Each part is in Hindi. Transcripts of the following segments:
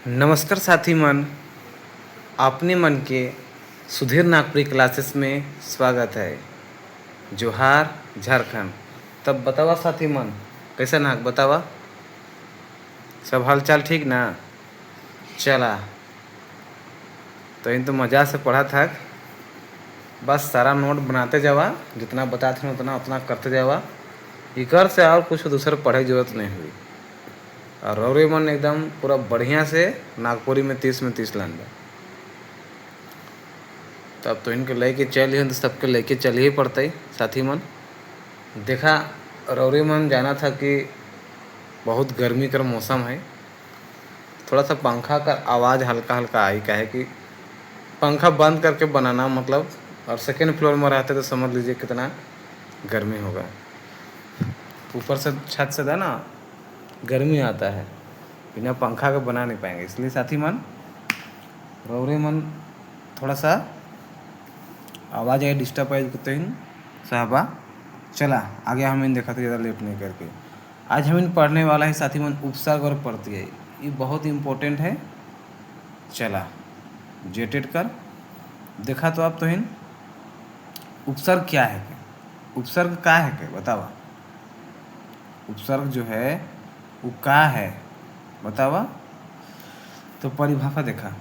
नमस्कार साथी मन, अपने मन के सुधीर नागपुरी क्लासेस में स्वागत है। जोहार झारखंड। तब बतावा साथी मन, कैसा नाक बतावा, सब हाल चाल ठीक ना। चला तो इन तो मज़ा से पढ़ा था, बस सारा नोट बनाते जावा, जितना बताते हैं उतना उतना करते जावा। इकर से और कुछ दूसरा पढ़े की जरूरत नहीं हुई। और रौरे मन एकदम पूरा बढ़िया से नागपुरी में 30 में 30 लान बा। तब तो इनके लेके चल तो सबके लेके चल ही पड़ता ही साथी मन। देखा रौरे मन जाना था कि बहुत गर्मी का मौसम है, थोड़ा सा पंखा का आवाज़ हल्का हल्का आई, का है कि पंखा बंद करके बनाना मतलब, और सेकेंड फ्लोर में रहते तो समझ लीजिए कितना गर्मी होगा। ऊपर से छत से था ना, गर्मी आता है, बिना पंखा के बना नहीं पाएंगे। इसलिए साथी मन रौरे मन थोड़ा सा आवाज़ आई डिस्टर्ब आई करते हैं साहबा। चला आगे हम इन देखा था, ज़्यादा लेट नहीं करके। आज हम इन पढ़ने वाला है साथी मन उपसर्ग और प्रत्यय। ये बहुत इम्पोर्टेंट है। चला जेटेड कर देखा तो आप तो इन उपसर्ग क्या है के? उपसर्ग का है के बतावा। उपसर्ग जो है वो का है बतावा। तो परिभाषा देखा,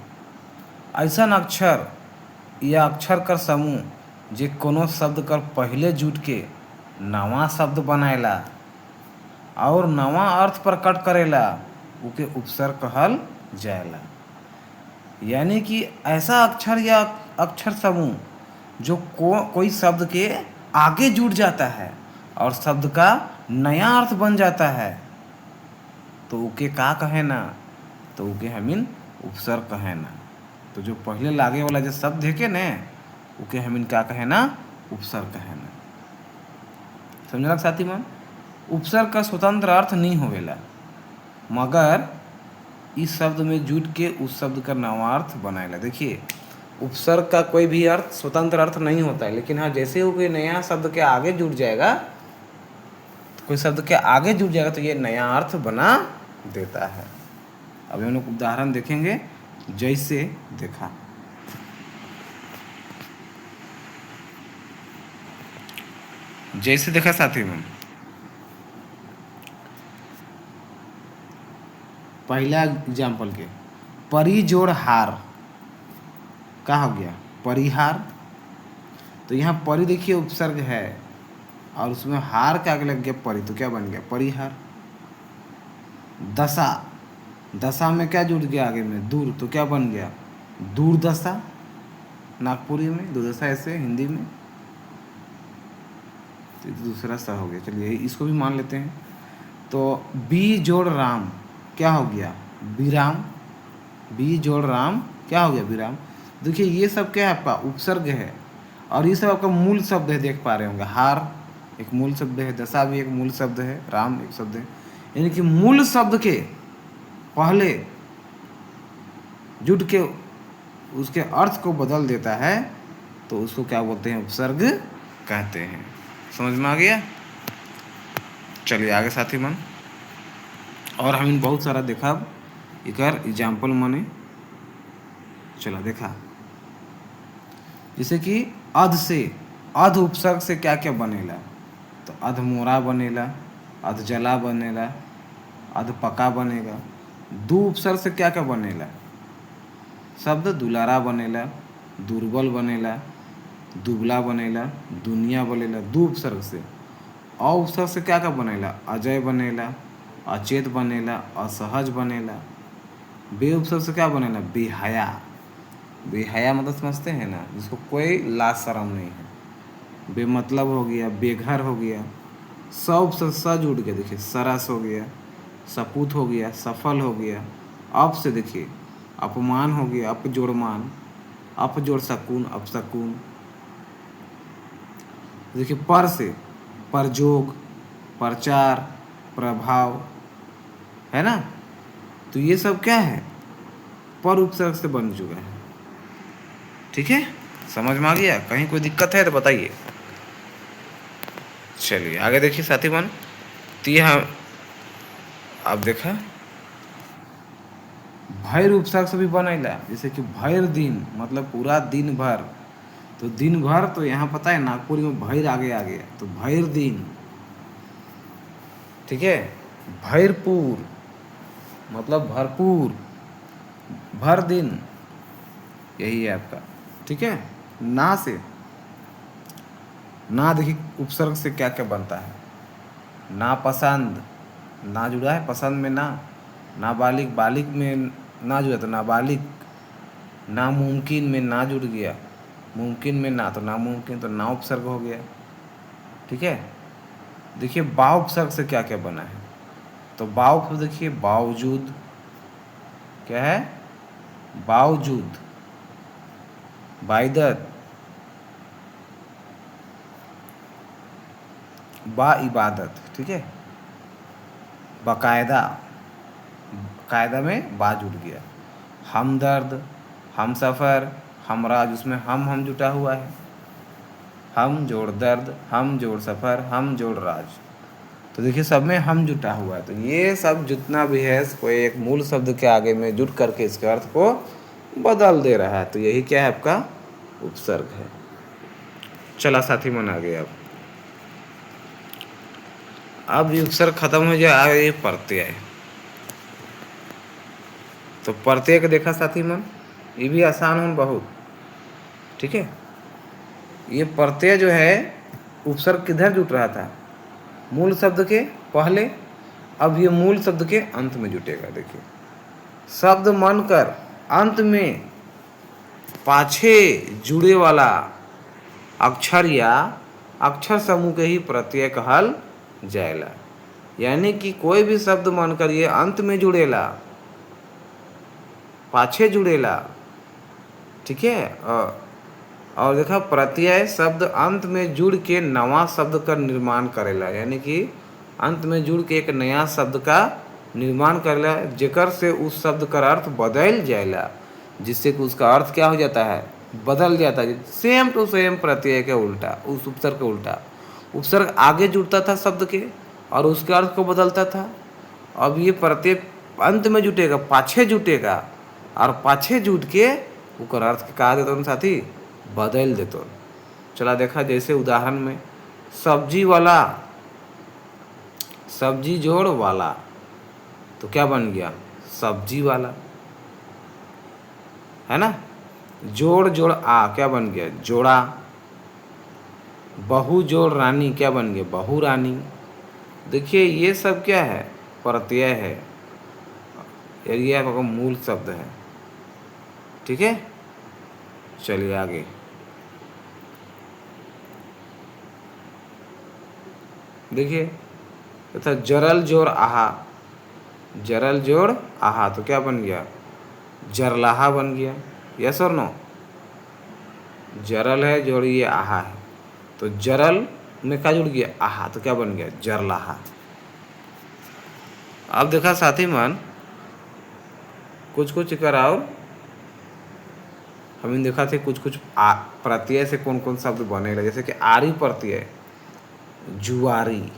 ऐसा अक्षर या अक्षर कर समूह जे कोनो शब्द कर पहले जुट के नवा शब्द बनाएला और नवा अर्थ प्रकट करेला, उके उपसर्ग कहल जाएला। यानी कि ऐसा अक्षर या अक्षर समूह जो कोई शब्द के आगे जुड़ जाता है और शब्द का नया अर्थ बन जाता है, तो उके का कहे ना, तो उके हमीन उपसर्ग कहे ना। तो जो पहले लागे वाला जो शब्द है के ने, उके हमीन का कहे ना, उपसर्ग कहे ना। समझलक साथी मन। उपसर्ग का स्वतंत्र अर्थ नहीं होवेला, मगर इस शब्द में जुट के उस शब्द का नवा अर्थ बनाएला। देखिए उपसर्ग का कोई भी अर्थ स्वतंत्र अर्थ नहीं होता है, लेकिन हाँ जैसे वो कोई नया शब्द के आगे जुड़ जाएगा, तो कोई शब्द के आगे जुड़ जाएगा तो ये नया अर्थ बना देता है। अब हम लोग उदाहरण देखेंगे। जैसे देखा, जैसे देखा साथी में, पहला एग्जाम्पल के परी जोड़ हार का हो गया परिहार। तो यहाँ परी देखिए उपसर्ग है और उसमें हार के आगे लग गया परी, तो क्या बन गया परिहार। दशा, दशा में क्या जुड़ गया आगे में दूर, तो क्या बन गया दूरदशा। नागपुरी में दुर्दशा ऐसे हिंदी में, तो दूसरा सा हो गया। चलिए इसको भी मान लेते हैं। तो बी जोड़ राम क्या हो गया विराम। बी जोड़ राम क्या हो गया विराम। देखिए ये सब क्या है आपका उपसर्ग है, और ये सब आपका मूल शब्द है, देख पा रहे होंगे। हार एक मूल शब्द है, दशा भी एक मूल शब्द है, राम एक शब्द है। यानी कि मूल शब्द के पहले जुट के उसके अर्थ को बदल देता है, तो उसको क्या बोलते हैं उपसर्ग कहते हैं। समझ में आ गया। चलिए आगे साथी मन, और हम बहुत सारा देखा इकर एग्जाम्पल मने। चला देखा जैसे कि अध से, अध उपसर्ग से क्या क्या बनेला, तो अध मोरा बनेला, अध जला बनेला, अध पका बनेगा। दू उपसर्ग से क्या क्या बनेला, शब्द दुलारा बनेला, दुर्बल बनेला, दुबला बनेला, दुनिया बनेला दू उपसर्ग से। अ उपसर्ग से क्या क्या बनेला, अजय बनेला, अचेत बनेला, असहज बनेला। बे उपसर्ग से क्या बनेला बेहया। बेहया मतलब समझते हैं ना, जिसको कोई लाज शर्म नहीं है। बेमतलब हो गया, बेघर हो गया। स उपसर्ग स जुड़ गया, देखिए सरस हो गया, सपूत हो गया, सफल हो गया। अप से देखिए अपमान हो गया, अप जोड़ मान, अप जोड़ सकून, अपशकुन। देखिए पर से परजोग, प्रचार, प्रभाव, है ना। तो ये सब क्या है पर उपसर्ग से बन चुका है। ठीक है, समझ में आ गया। कहीं कोई दिक्कत है तो बताइए। चलिए आगे देखिए साथी मन। तो यह अब देखा भैर उपसर्ग से भी बनेला, जैसे कि भैर दिन मतलब पूरा दिन भर। तो दिन भर तो यहाँ पता है नागपुरी में भैर आगे आ गया, तो भैर दिन। ठीक है, भैरपूर मतलब भरपूर, भर दिन, यही है आपका। ठीक है, ना से, ना देखिए उपसर्ग से क्या क्या बनता है। ना पसंद, ना जुड़ा है पसंद में ना। नाबालिग, बालिग में ना जुड़ा तो नाबालिग। नामुमकिन में ना जुड़ गया, मुमकिन में ना तो नामुमकिन, तो ना उपसर्ग हो गया। ठीक है, देखिए बा उपसर्ग से क्या क्या बना है। तो बाव को देखिए बावजूद, क्या है, बावजूद, बाइदत, बा इबादत। ठीक है, बाकायदा, कायदा में बा जुड़ गया। हमदर्द, हम सफ़र, हमराज, उसमें हम जुटा हुआ है। हम जोड़ दर्द, हम जोड़ सफ़र, हम जोड़ राज। तो देखिए सब में हम जुटा हुआ है। तो ये सब जितना भी है कोई एक मूल शब्द के आगे में जुट करके इसके अर्थ को बदल दे रहा है। तो यही क्या है आपका उपसर्ग है। चला साथी मन आ गए। अब ये उपसर्ग खत्म हो जाए, आगे ये प्रत्यय। तो प्रत्यय के देखा साथी मन, ये भी आसान हो बहुत। ठीक है, ये प्रत्यय जो है उपसर्ग किधर जुट रहा था, मूल शब्द के पहले। अब ये मूल शब्द के अंत में जुटेगा। देखिए शब्द मन कर अंत में पाछे जुड़े वाला अक्षर या अक्षर समूह के ही प्रत्यय कहल जाएला। यानी कि कोई भी शब्द मन कर ये अंत में जुड़ेला, पाछे जुड़ेला। ठीक है, और देखा प्रत्यय शब्द अंत में जुड़ के नवा शब्द का निर्माण करेला। यानी कि अंत में जुड़ के एक नया शब्द का निर्माण करेला, जेकर से उस शब्द का अर्थ बदल जाएला, जिससे कि उसका अर्थ क्या हो जाता है, बदल जाता है। सेम टू सेम प्रत्यय के उल्टा, उस उपसर्ग के उल्टा। उपसर्ग आगे जुड़ता था शब्द के और उसके अर्थ को बदलता था। अब ये प्रत्यय अंत में जुटेगा, पाछे जुटेगा, और पाछे जुट के ओकर अर्थ के कहा देता साथी, बदल देते। चला देखा जैसे उदाहरण में सब्जी वाला, सब्जी जोड़ वाला, तो क्या बन गया, सब्जी वाला, है ना। जोड़ जोड़ आ क्या बन गया, जोड़ा। बहु जोड़ रानी क्या बन गया, बहु रानी। देखिए ये सब क्या है, प्रत्यय है, ये आपका मूल शब्द है। ठीक है, चलिए आगे। देखिए तथा जरल जोड़ आहा, जरल जोड़ आहा, तो क्या बन गया, जरलाहा बन गया। यस और नो, जरल है जोड़िए आहा है, तो जरल में क्या जुड़ गया, आहा, तो क्या बन गया, जरलाहा। अब देखा साथी मन कुछ कराओ, हमने देखा थे कुछ प्रत्यय से कौन कौन शब्द बनेगा। जैसे कि आरी प्रत्यय, जुआरी।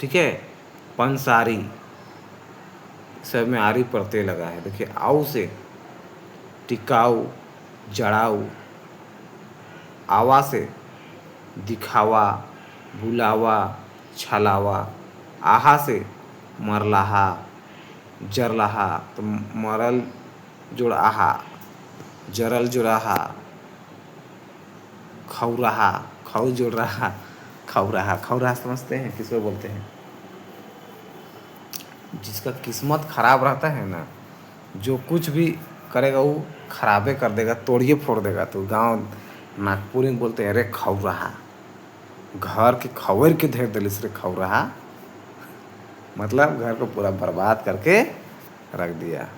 ठीक है, पंसारी, सब में आरी प्रत्यय लगा है। देखिए आऊ से टिकाऊ, जड़ाऊ। आवा से दिखावा, बुलावा, छलावा। आहा से मरलाहा, जरलाहा, तो मरल जोड़ आहा, जरल जोड़ाहा। खौराहा, खौ जोड़ रहा, खौराहा। खौराहा समझते हैं किसको बोलते हैं, जिसका किस्मत खराब रहता है ना, जो कुछ भी करेगा वो खराबे कर देगा, तोड़िए फोड़ देगा। तो गांव नागपुर में बोलते हैं अरे खौराहा, घर के खबर के धेर दिलिस रे खौराहा, मतलब घर को पूरा बर्बाद करके रख दिया।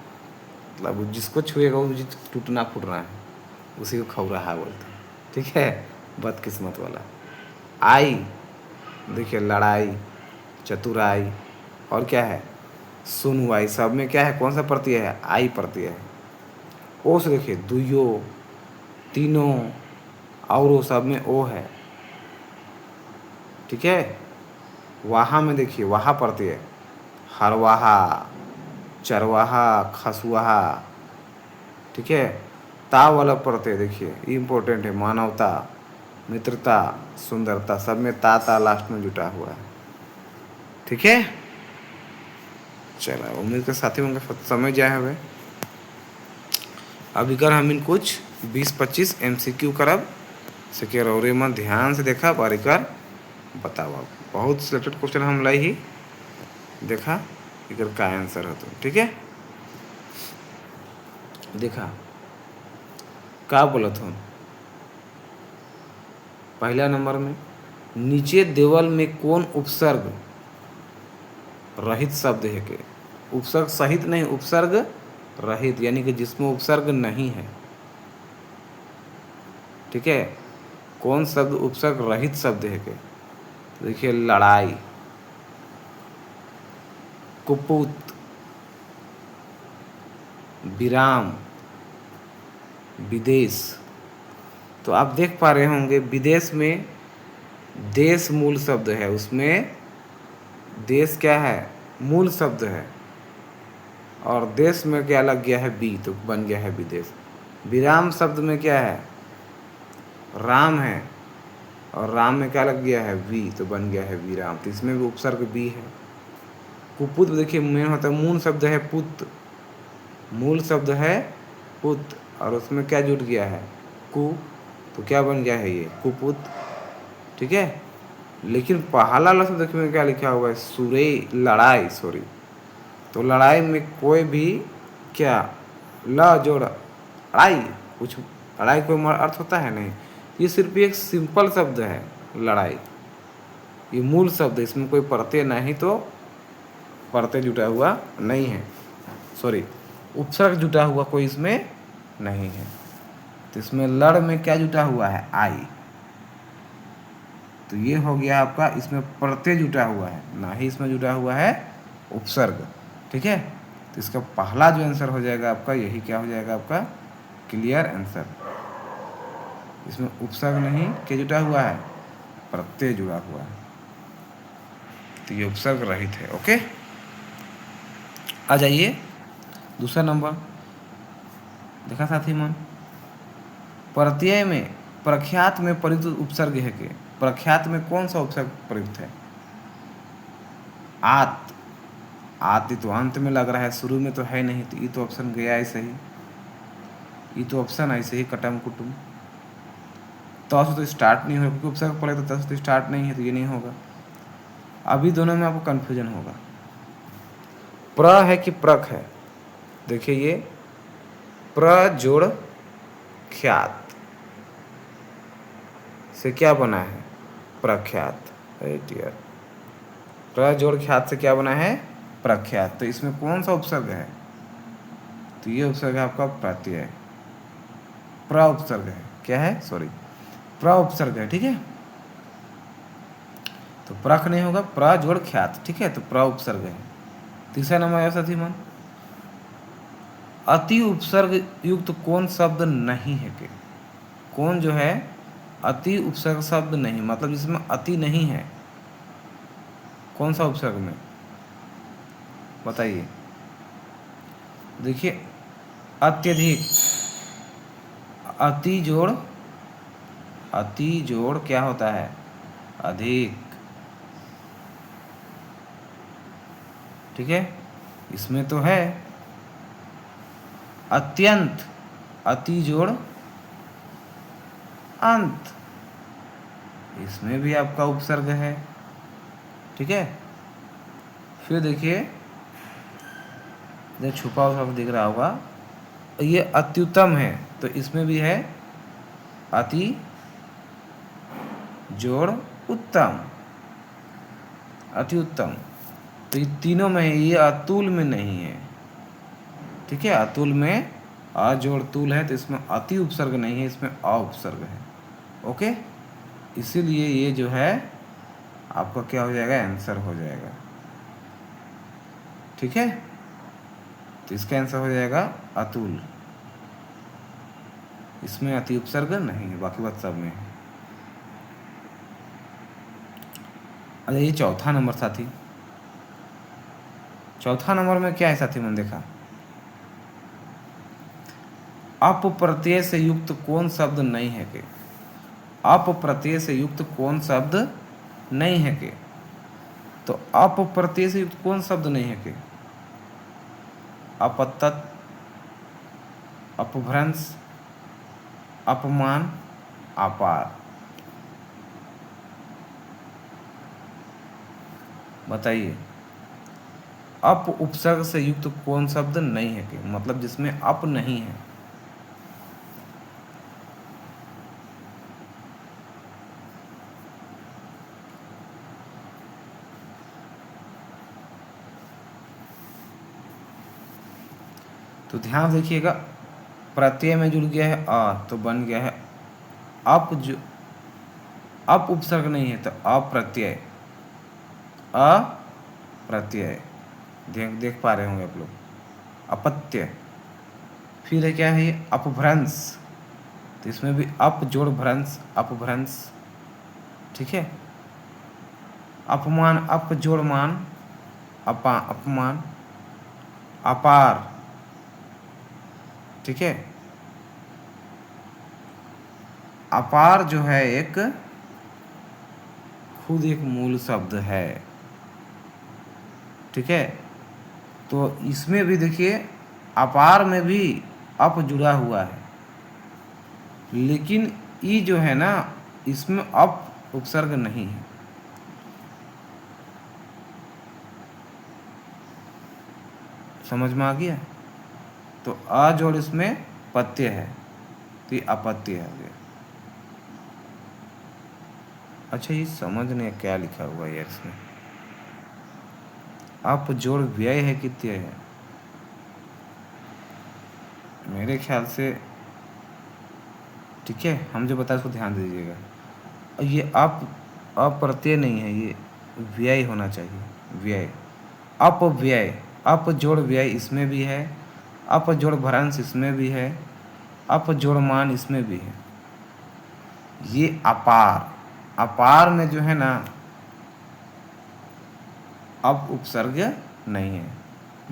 मतलब जिसको छुएगा वो टूटना फूटना है, उसी को खौराहा बोलते हैं। ठीक है, बदकिस्मत वाला। आई देखिए लड़ाई, चतुराई, और क्या है, सुनवाई। सब में क्या है, कौन सा प्रत्यय है, आई प्रत्यय है। ओ से देखिए दुइयो, तीनों, और वो सब में ओ है। ठीक है, वहाँ में देखिए वहाँ प्रत्यय, हरवाहा, चरवाहा, खसुआहा, ठीक है। ता वाला प्रत्यय देखिए, ये इम्पोर्टेंट है। मानवता, मित्रता, सुंदरता, सब में ता लास्ट में जुटा हुआ है, ठीक है। चलो, उम्मीद के साथी उनका समय जाए हुए। अभी कर हम इन कुछ 20-25 MCQ करब से के रौरे मन ध्यान से देखा बारी कर बतावा। बहुत सिलेक्टेड क्वेश्चन हम लाई ही देखा इधर का आंसर हो तो, ठीक है। देखा का बोलत हूँ पहला नंबर में, नीचे देवल में कौन उपसर्ग रहित शब्द है के? उपसर्ग सहित नहीं, उपसर्ग रहित, यानी कि जिसमें उपसर्ग नहीं है, ठीक है। कौन शब्द उपसर्ग रहित शब्द है के? देखिए, लड़ाई, कुपुत, विराम, विदेश। तो आप देख पा रहे होंगे विदेश में देश मूल शब्द है, उसमें देश क्या है? मूल शब्द है। और देश में क्या लग गया है? बी, तो बन गया है विदेश। विराम शब्द में क्या है? राम है, और राम में क्या लग गया है? वी, तो बन गया है विराम। तो इसमें भी उपसर्ग बी है। कुपुत देखिए, मेन होता है, मूल शब्द है पुत, मूल शब्द है पुत, और उसमें क्या जुट गया है? कु, तो क्या बन गया है? ये कुपुत, ठीक है। लेकिन पहला लफ्ज़ देखिए में क्या लिखा हुआ है? सुरे, लड़ाई, सॉरी। तो लड़ाई में कोई भी क्या ल जोड़ लड़ाई, कुछ लड़ाई कोई अर्थ होता है नहीं। ये सिर्फ एक सिंपल शब्द है लड़ाई, ये मूल शब्द है, इसमें कोई प्रत्यय नहीं, तो प्रत्यय जुटा हुआ नहीं है, सॉरी उपसर्ग जुटा हुआ कोई इसमें नहीं है। तो इसमें लड़ में क्या जुटा हुआ है? आई। तो ये हो गया आपका, इसमें प्रत्यय जुटा हुआ है, ना ही इसमें जुटा हुआ है उपसर्ग, ठीक है। तो इसका पहला जो आंसर हो जाएगा आपका, यही क्या हो जाएगा आपका? Clear answer. इसमें उपसर्ग नहीं, क्या जुटा हुआ है? प्रत्यय जुड़ा हुआ है, तो ये उपसर्ग रहित है। ओके, आ जाइए दूसरा नंबर। देखा साथी मन, प्रत्यय में प्रख्यात में प्रयुक्त उपसर्ग है के? प्रख्यात में कौन सा उपसर्ग प्रयुक्त है? आत, आत तो अंत में लग रहा है, शुरू में तो है नहीं, तो ये तो ऑप्शन गया ऐसे ही, ये तो ऑप्शन ऐसे ही कटम कुटुम। तो स्टार्ट नहीं होगा, क्योंकि उपसर्ग पड़े तो तो स्टार्ट नहीं है, तो ये नहीं होगा। अभी दोनों में आपको कन्फ्यूजन होगा। प्र है कि प्रख है? देखिए, ये प्र जोड़ ख्यात से क्या बना है? प्रख्यात। डियर, प्र जोड़ ख्यात से क्या बना है? प्रख्यात। तो इसमें कौन सा उपसर्ग है? तो ये उपसर्ग है आपका प्रत्यय, प्र उपसर्ग है। क्या है? सॉरी, प्र उपसर्ग है, ठीक है। तो प्रख नहीं होगा, प्र जोड़ ख्यात, ठीक है। तो प्र उपसर्ग है। तीसरा नंबर आया साथी मन, अति उपसर्ग युक्त कौन शब्द नहीं है के? कौन जो है अति उपसर्ग शब्द नहीं, मतलब जिसमें अति नहीं है, कौन सा उपसर्ग में? बताइए। देखिए, अत्यधिक, अति जोड़ क्या होता है? अधिक, ठीक है। इसमें तो है अत्यंत, अति जोड़ अंत, इसमें भी आपका उपसर्ग है, ठीक है। फिर देखिए, जब छुपा हुआ दिख रहा होगा, ये अत्युत्तम है, तो इसमें भी है अति जोड़ उत्तम, अति उत्तम। तो ये तीनों में है, ये अतुल में नहीं है, ठीक है। अतुल में अ जोड़ तुल है, तो इसमें अति उपसर्ग नहीं है, इसमें अ उपसर्ग है। ओके, इसीलिए ये जो है आपका क्या हो जाएगा? आंसर हो जाएगा, ठीक है। तो इसका आंसर हो जाएगा अतुल, इसमें अति उपसर्ग नहीं है, बाकी बात सब में है। अच्छा, ये चौथा नंबर साथी, चौथा नंबर में क्या है साथी मन, देखा अप प्रत्यय से युक्त कौन शब्द नहीं है के, अप प्रत्यय से युक्त कौन शब्द नहीं है के। तो अप प्रत्यय से युक्त कौन शब्द नहीं है के, अपतत, अपभ्रंश, अपमान, अपार। बताइए अप उपसर्ग से युक्त कौन शब्द नहीं है कि, मतलब जिसमें अप नहीं है। तो ध्यान देखिएगा, प्रत्यय में जुड़ गया है अ तो बन गया है अप, जो अप उपसर्ग नहीं है तो अप्रत्यय, अप्रत्यय। देख पा रहे होंगे आप लोग, अपत्य। फिर है क्या है ये, अपभ्रंश, तो इसमें भी अप जोड़ भ्रंश, अपभ्रंश, ठीक है। अपमान, अप जोड़ मान, अपमान, अपार, ठीक है। अपार जो है एक खुद एक मूल शब्द है, ठीक है। तो इसमें भी देखिए अपार में भी अप जुड़ा हुआ है, लेकिन ई जो है ना इसमें अप उपसर्ग नहीं है। समझ में आ गया। तो अ जोड़ इसमें पत्य है तो ये अपत्य है। अच्छा ये समझ नहीं क्या लिखा हुआ है इसमें, अप जोड़ व्यय है कि त्यय है, मेरे ख्याल से ठीक है। हम जो बताए उसको ध्यान दीजिएगा। और ये अप्रत्यय नहीं है, ये व्यय होना चाहिए, व्यय, अपव्यय, अप जोड़ व्यय इसमें भी है, अप जोड़ भ्रंश इसमें भी है, अप जोड़ मान इसमें भी है। ये अपार, अपार में जो है ना अब उपसर्ग नहीं है।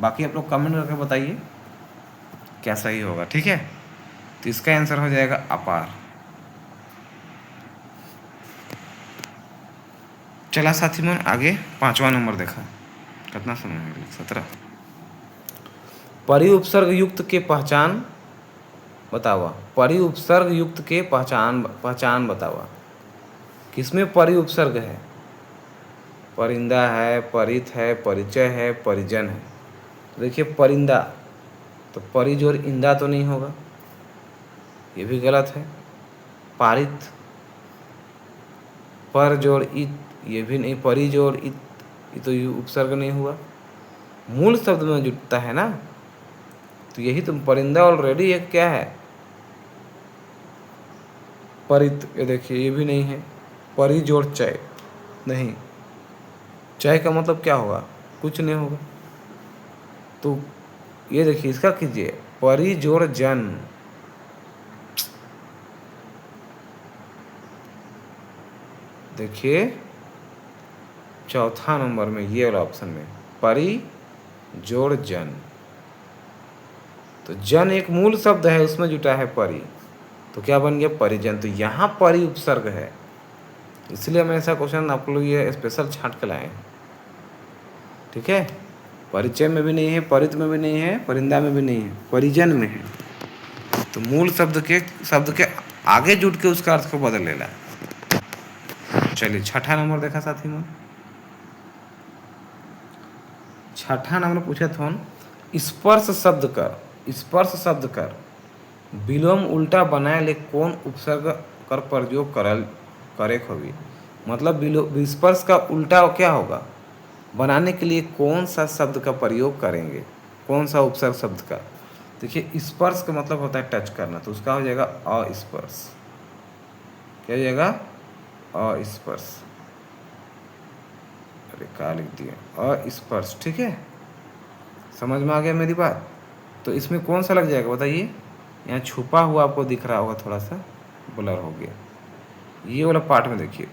बाकी आप लोग कमेंट करके बताइए क्या सही होगा, ठीक है। तो इसका आंसर हो जाएगा अपार। चला साथी मन आगे, पांचवा नंबर देखा, कितना समय है, 17। परि उपसर्ग युक्त के पहचान बतावा, परि उपसर्ग युक्त के पहचान बतावा। किसमें परि उपसर्ग है, परिंदा है, परित है, परिचय है, परिजन है। तो देखिए परिंदा, तो परि जोड़ इंदा तो नहीं होगा, ये भी गलत है। पारित, पर जोड़ इत, ये भी नहीं। परि जोड़ इत, ये तो उपसर्ग नहीं हुआ, मूल शब्द में जुटता है ना। तो यही तो परिंदा ऑलरेडी एक क्या है, परित, ये देखिए ये भी नहीं है। परि जोड़ चय नहीं, चय का मतलब क्या होगा, कुछ नहीं होगा। तो ये देखिए इसका कीजिए, परि जोड़ जन, देखिए चौथा नंबर में ये वाला ऑप्शन में परि जोड़ जन, तो जन एक मूल शब्द है उसमें जुटा है परि, तो क्या बन गया परिजन। तो यहाँ परि उपसर्ग है, इसलिए हम ऐसा क्वेश्चन आप लोग ये स्पेशल छांट के लाए हैं, ठीक है। परिचय में भी नहीं है, परित में भी नहीं है, परिंदा में भी नहीं है, परिजन में है। तो मूल शब्द के आगे जुट के उसका अर्थ को बदल लेना। चलिए छठा नंबर देखा साथी मन, छठा नंबर पूछे थोन, स्पर्श शब्द कर विलोम उल्टा बनाए ले कौन उपसर्ग कर प्रयोग करे होगी। मतलब स्पर्श का उल्टा क्या होगा, बनाने के लिए कौन सा शब्द का प्रयोग करेंगे, कौन सा उपसर्ग शब्द का। देखिए स्पर्श का मतलब होता है टच करना, तो उसका हो जाएगा अस्पर्श। क्या हो जाएगा, अस्पर्श। अरे क्या लिख दिया, अस्पर्श, ठीक है। समझ में आ गया मेरी बात। तो इसमें कौन सा लग जाएगा बताइए, यहाँ छुपा हुआ आपको दिख रहा होगा, थोड़ा सा ब्लर हो गया, ये वाला पार्ट में देखिए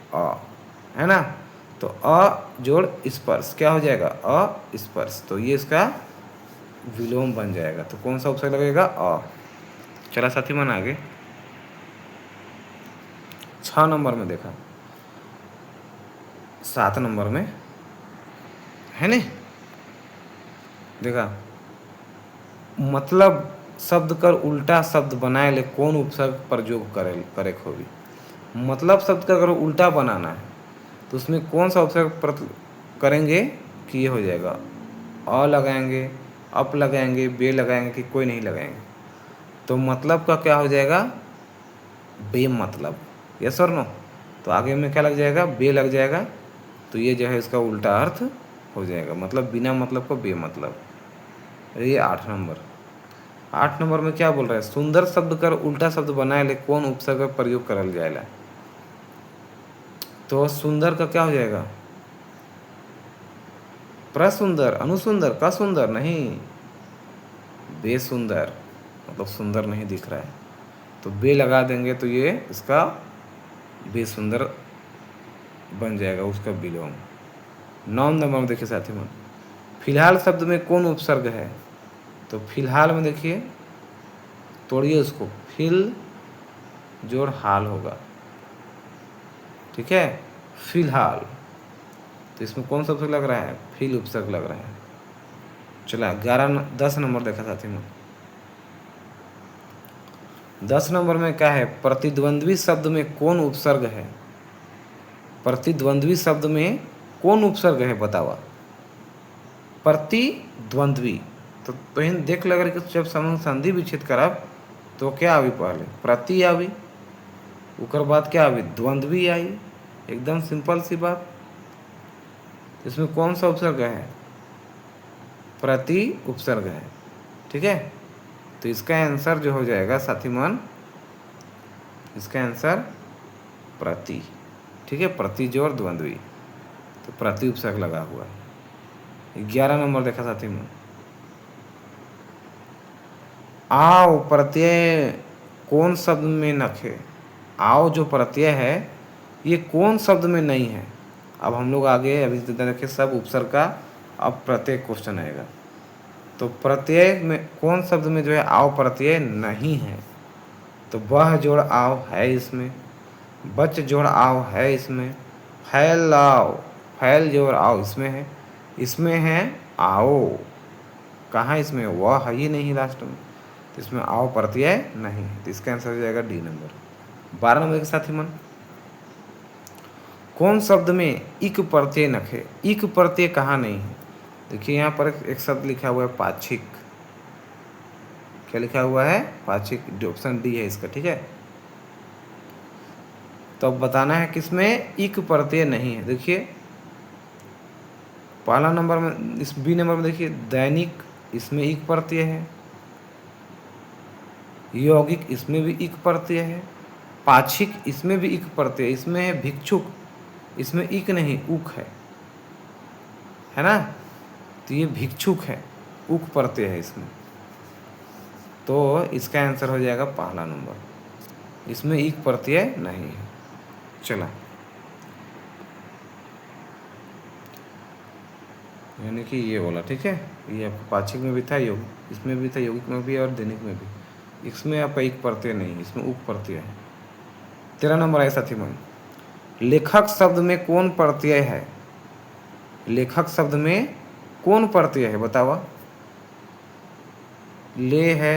है ना। तो अ जोड़ स्पर्श क्या हो जाएगा, अस्पर्श। तो ये इसका विलोम बन जाएगा। तो कौन सा उपसर्ग लगेगा, अ। चला साथी मन आगे 6 नंबर में देखा, 7 नंबर में है नहीं, देखा मतलब शब्द कर उल्टा शब्द बनाए ले कौन उपसर्ग प्रयोग करे खोबी। मतलब शब्द का अगर उल्टा बनाना है तो उसमें कौन सा उपसर्ग करेंगे कि ये हो जाएगा, अ लगाएंगे, अप लगाएंगे, बे लगाएंगे कि कोई नहीं लगाएंगे। तो मतलब का क्या हो जाएगा, बे मतलब, यस और नो। तो आगे में क्या लग जाएगा, बे लग जाएगा। तो ये जो है इसका उल्टा अर्थ हो जाएगा, मतलब बिना मतलब को बे मतलब। ये 8 नंबर। 8 नंबर में क्या बोल रहा है, सुंदर शब्द कर उल्टा शब्द बनाए ले कौन उपसर्ग का प्रयोग करल जाएगा। तो सुंदर का क्या हो जाएगा, प्रसुंदर, अनुसुंदर, का सुंदर नहीं, बेसुंदर, मतलब सुंदर नहीं दिख रहा है तो बे लगा देंगे तो ये इसका बेसुंदर बन जाएगा, उसका विलोम। 9 नंबर में देखिए साथी मन, फिलहाल शब्द में कौन उपसर्ग है। तो फिलहाल में देखिए, तोड़िए उसको, फिल जोड़ हाल होगा, ठीक है, फिलहाल। तो इसमें कौन सा उपसर्ग लग रहा है, फिल उपसर्ग लग रहा है। चला 10 नंबर देखा साथी में। 10 नंबर में क्या है, प्रतिद्वंद्वी शब्द में कौन उपसर्ग है। प्रतिद्वंद्वी शब्द में कौन उपसर्ग है बतावा, प्रतिद्वंद्वी। तो इन देख लग रहा कि जब संधि विच्छेद करब तो क्या आवी, पहले प्रति आवी, उकर बाद क्या आवी, द्वंद्वी आई। एकदम सिंपल सी बात। इसमें कौन सा उपसर्ग है, प्रति उपसर्ग है, ठीक है। तो इसका आंसर जो हो जाएगा साथी मन, इसका आंसर प्रति, ठीक है, प्रति जोड़ द्वंद्वी, तो प्रति उपसर्ग लगा हुआ है। 11 नंबर देखा साथी में, आओ प्रत्यय कौन शब्द में नखे। आओ जो प्रत्यय है ये कौन शब्द में नहीं है। अब हम लोग आगे अभी देखिए सब उपसर्ग का, अब प्रत्यय क्वेश्चन आएगा। तो प्रत्यय में कौन शब्द में जो है आओ प्रत्यय नहीं है। तो वह जोड़ आओ है इसमें, बच जोड़ आओ है इसमें, फैल आओ, फैल जोड़ आओ इसमें है, इसमें है आओ, कहाँ इसमें, वह है ही नहीं लास्ट में। तो इसमें आओ प्रत्यय नहीं है, तो इसका आंसर हो जाएगा डी नंबर। 12 नंबर के साथी मन, कौन शब्द में इक प्रत्यय नखे। इक प्रत्यय कहाँ नहीं है, देखिए यहाँ पर एक शब्द लिखा हुआ है पाक्षिक, क्या लिखा हुआ है, पाक्षिक। ऑप्शन डी है इसका, ठीक है। तो अब बताना है किसमें इक प्रत्यय नहीं है। देखिए पहला नंबर में, इस बी नंबर में देखिए दैनिक, इसमें इक प्रत्यय है। यौगिक, इसमें भी इक प्रत्यय है। पाक्षिक, इसमें भी इक प्रत्यय, इसमें है भिक्षुक, इसमें इक नहीं उक है ना। तो ये भिक्षुक है, उक प्रत्यय है इसमें। तो इसका आंसर हो जाएगा पहला नंबर, इसमें इक प्रत्यय नहीं है। चला, यानी कि ये बोला, ठीक है। ये आपको पाक्षिक में भी था, योग इसमें भी था, यौगिक में भी और दैनिक में भी। इसमें आपका इक प्रत्यय नहीं है, इसमें उक प्रत्यय है। 13 नंबर है साथी मन, लेखक शब्द में कौन प्रत्यय है। लेखक शब्द में कौन प्रत्यय है बतावा। ले है,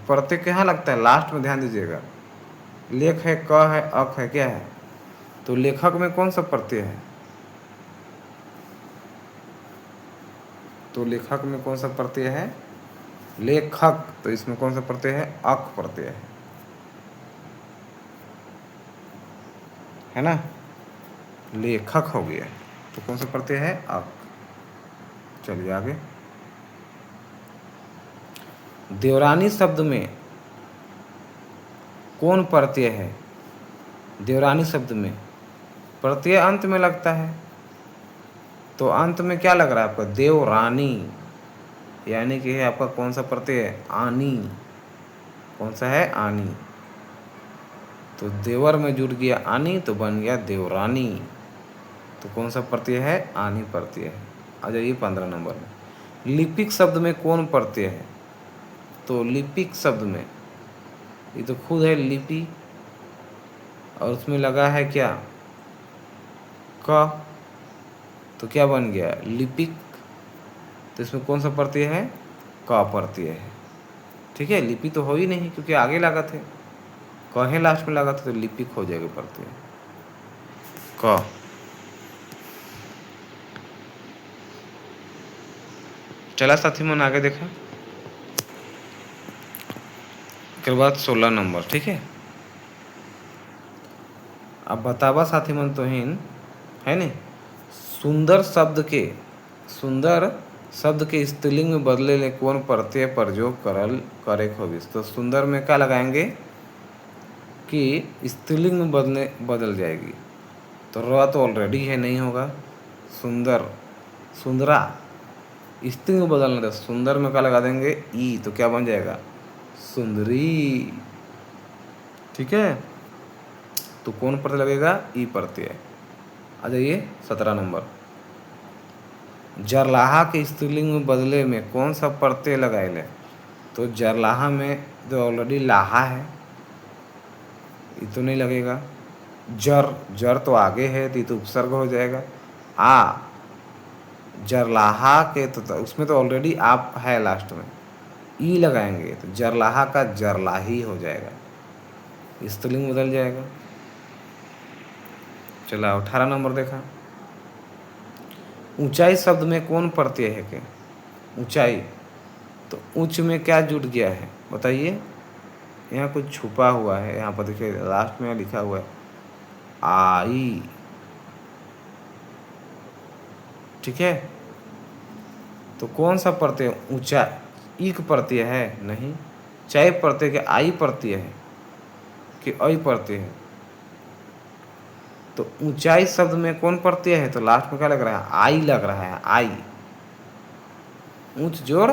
प्रत्यय कहाँ लगता है, लास्ट में ध्यान दीजिएगा। लेख है, क है, अक है, क्या है। तो लेखक में कौन सा प्रत्यय है, तो लेखक में कौन सा प्रत्यय है, लेखक। तो इसमें कौन सा प्रत्यय है, अक प्रत्यय है ना, लेखक हो गया। तो कौन सा प्रत्यय है, अक। चलिए आगे, देवरानी शब्द में कौन प्रत्यय है। देवरानी शब्द में प्रत्यय अंत में लगता है, तो अंत में क्या लग रहा है आपका, देवरानी, यानी कि है आपका कौन सा प्रत्यय है, आनी। कौन सा है, आनी। तो देवर में जुड़ गया आनी तो बन गया देवरानी। तो कौन सा प्रत्यय है? आनी प्रत्यय है। आ जाइए 15 नंबर में। लिपिक शब्द में कौन प्रत्यय है? तो लिपिक शब्द में ये तो खुद है लिपि, और उसमें लगा है क्या? क। तो क्या बन गया? लिपिक। तो इसमें कौन सा प्रत्यय है? क प्रत्यय है। ठीक है, लिपि तो हो ही नहीं क्योंकि आगे लागत है, क है लास्ट में लागत है, तो लिपिक हो जाएगा प्रत्यय क। चला साथी मन आगे देखा। उसके बाद 16 नंबर। ठीक है, अब बतावा साथी मन तो हिन है नहीं, सुंदर शब्द के स्त्रीलिंग में बदले ले कौन प्रत्यय प्रयोग करे खोबिस। तो सुंदर में क्या लगाएंगे कि स्त्रीलिंग में बदल जाएगी। तो र तो ऑलरेडी है, नहीं होगा। सुंदर, सुंदरा स्त्री में बदलना था, सुंदर में क्या लगा देंगे? ई। तो क्या बन जाएगा? सुंदरी। ठीक है, तो कौन प्रत्यय लगेगा? ई प्रत्यय। आ जाइए 17 नंबर। जरलाहा के स्त्रीलिंग में बदले में कौन सा प्रत्यय लगाएले? तो जरलाहा में जो ऑलरेडी लाहा है, ये तो नहीं लगेगा। जर तो आगे है, तो ये तो उपसर्ग हो जाएगा। आ जरलाहा के तो उसमें तो ऑलरेडी आप है लास्ट में, ई लगाएंगे तो जरलाहा का जरलाही हो जाएगा, स्त्रीलिंग बदल जाएगा। चला 18 नंबर देखा। ऊंचाई शब्द में कौन प्रत्यय है के? ऊंचाई, तो ऊंच में क्या जुट गया है बताइए? यहाँ कुछ छुपा हुआ है, यहाँ पर देखिए लास्ट में लिखा हुआ है आई। ठीक है, तो कौन सा प्रत्यय? ऊंचा ईक प्रत्यय है? नहीं। चाय प्रत्यय के आई प्रत्यय है कि आई प्रत्यय है? तो ऊंचाई शब्द में कौन प्रत्यय है? तो लास्ट में क्या लग रहा है? आई लग रहा है। आई, ऊंच जोड़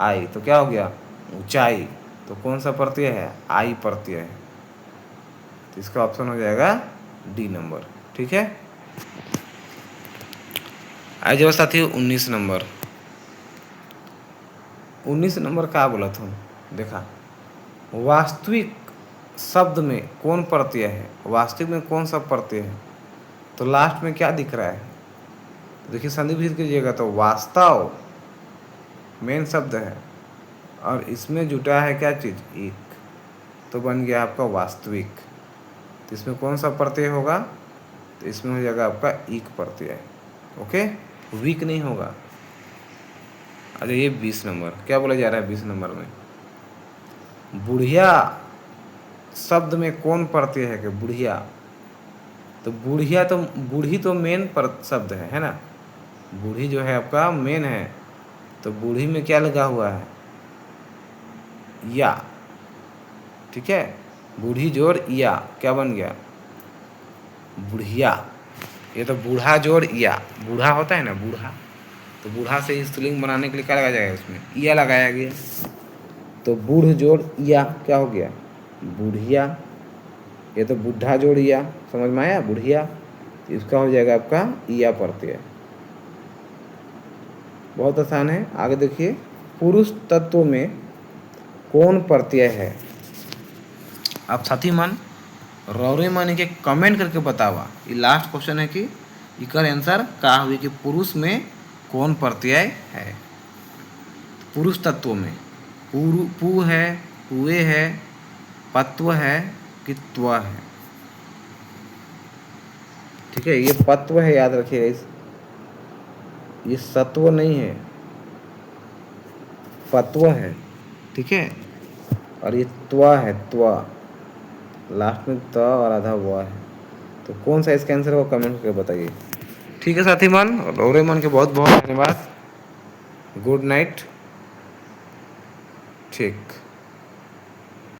आई, तो क्या हो गया? ऊंचाई। तो कौन सा प्रत्यय है? आई प्रत्यय है। तो इसका ऑप्शन हो जाएगा डी नंबर। ठीक है, आज जो साथी 19 नंबर। 19 नंबर क्या बोला था? देखा, वास्तविक शब्द में कौन प्रत्यय है? वास्तविक में कौन सा प्रत्यय है? तो लास्ट में क्या दिख रहा है? तो देखिए संधि विच्छेद कीजिएगा तो वास्तव मेन शब्द है, और इसमें जुटा है क्या चीज? एक। तो बन गया आपका वास्तविक। तो इसमें कौन सा प्रत्यय होगा? तो इसमें हो जाएगा आपका एक प्रत्यय। ओके, वीक नहीं होगा। अच्छा, ये 20 नंबर क्या बोला जा रहा है? 20 नंबर में बुढ़िया शब्द में कौन प्रत्यय है? कि बुढ़िया, तो बुढ़िया तो बूढ़ी तो मेन शब्द है ना? बूढ़ी जो है आपका मेन है, तो बूढ़ी में क्या लगा हुआ है? या। ठीक है, बूढ़ी जोड़ या, क्या बन गया? बुढ़िया। ये तो बूढ़ा जोड़ या, बूढ़ा होता है ना बूढ़ा, तो बूढ़ा से स्त्रीलिंग बनाने के लिए क्या लगाया जाएगा? इसमें या लगाया गया, तो बूढ़ जोड़ या क्या हो गया? बुढ़िया। ये तो बुढ़ा जोड़ या, समझ में आया? बुढ़िया। इसका हो जाएगा आपका या प्रत्यय। बहुत आसान है। आगे देखिए, पुरुष तत्व में कौन प्रत्यय है? आप साथी मन रौरे मन के कमेंट करके बतावा। ये लास्ट क्वेश्चन है कि इकर आंसर का हुई कि पुरुष में कौन प्रत्यय है? पुरुष तत्व में पू है, पुए है, पत्व है कि त्व है? ठीक है, ये पत्व है, याद रखिएगा। ये सत्व नहीं है, पत्व है। ठीक है, और ये त्व है, त्व लास्ट में त और आधा व है। तो कौन सा इसका आंसर है वो कमेंट करके बताइए। ठीक है साथी मन, रौरे मन के बहुत बहुत धन्यवाद। Good night. ठीक।